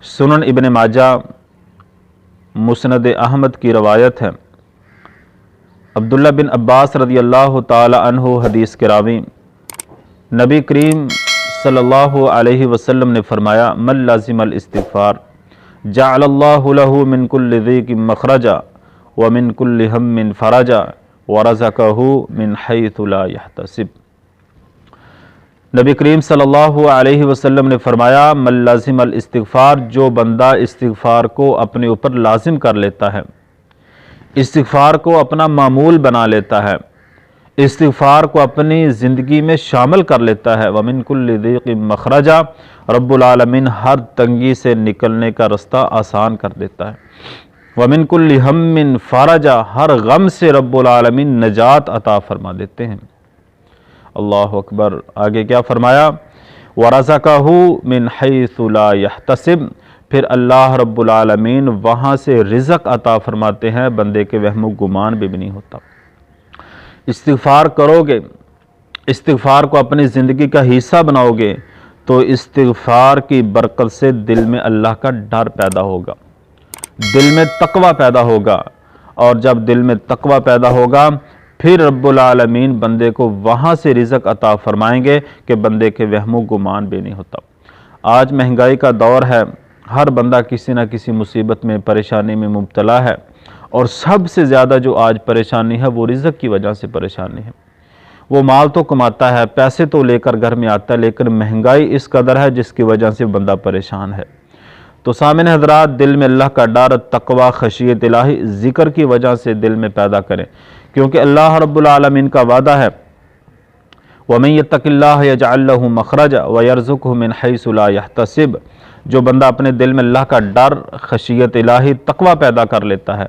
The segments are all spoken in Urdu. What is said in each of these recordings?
سنن ابن ماجہ مسند احمد کی روایت ہے، عبداللہ بن عباس رضی اللہ تعالی عنہ حدیث کے راوی، نبی کریم صلی اللہ علیہ وسلم نے فرمایا، من لازم الاستغفار جعل اللہ لہ من کل ضیق مخرجا ومن کل ہم فرجا ورزقہ من حیث لا یحتسب۔ نبی کریم صلی اللہ علیہ وسلم نے فرمایا، من لازم الاستغفار، جو بندہ استغفار کو اپنے اوپر لازم کر لیتا ہے، استغفار کو اپنا معمول بنا لیتا ہے، استغفار کو اپنی زندگی میں شامل کر لیتا ہے، وَمِن كُلِّ ضِيقٍ مَخْرَجًا، رب العالمین ہر تنگی سے نکلنے کا رستہ آسان کر دیتا ہے، وَمِن كُلِّ هَمٍّ فَرَجًا، ہر غم سے رب العالمین نجات عطا فرما دیتے ہیں۔ اللہ اکبر۔ آگے کیا فرمایا؟ وَرَزَقَهُ مِنْ حَيْثُ لَا يَحْتَسِبْ، پھر اللہ رب العالمین وہاں سے رزق عطا فرماتے ہیں، بندے کے وہم و گمان بھی نہیں ہوتا۔ استغفار کرو گے، استغفار کو اپنی زندگی کا حصہ بناؤ گے تو استغفار کی برکت سے دل میں اللہ کا ڈر پیدا ہوگا، دل میں تقوی پیدا ہوگا، اور جب دل میں تقوی پیدا ہوگا پھر رب العالمین بندے کو وہاں سے رزق عطا فرمائیں گے کہ بندے کے وہم و گمان بھی نہیں ہوتا۔ آج مہنگائی کا دور ہے، ہر بندہ کسی نہ کسی مصیبت میں، پریشانی میں مبتلا ہے، اور سب سے زیادہ جو آج پریشانی ہے وہ رزق کی وجہ سے پریشانی ہے۔ وہ مال تو کماتا ہے، پیسے تو لے کر گھر میں آتا ہے، لیکن مہنگائی اس قدر ہے جس کی وجہ سے بندہ پریشان ہے۔ تو سامعین حضرات، دل میں اللہ کا ڈر، تقوی، خشیت الہی ذکر کی وجہ سے دل میں پیدا کریں، کیونکہ اللہ رب العالمین کا وعدہ ہے، وَمَن يَتَّقِ اللَّهَ يَجْعَل لَّهُ مَخْرَجًا وَيَرْزُقْهُ مِنْ حَيْثُ لَا يَحْتَسِبْ، جو بندہ اپنے دل میں اللہ کا ڈر، خشیت الہی، تقوی پیدا کر لیتا ہے،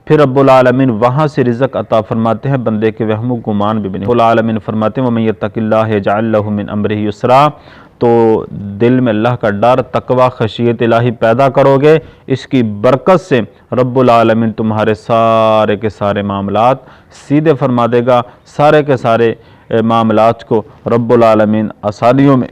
پھر رب العالمین وہاں سے رزق عطا فرماتے ہیں، بندے کے وہم و گمان بھی نہیں۔ رب العالمین فرماتے ہیں، وَمَن يَتَّقِ اللَّهَ يَجْعَل لَّهُ مِنْ أَمْرِهِ يُسْرًا، تو دل میں اللہ کا ڈر، تقوی، خشیت الہی پیدا کرو گے، اس کی برکت سے رب العالمین تمہارے سارے کے سارے معاملات سیدھے فرما دے گا، سارے کے سارے معاملات کو رب العالمین آسانیوں میں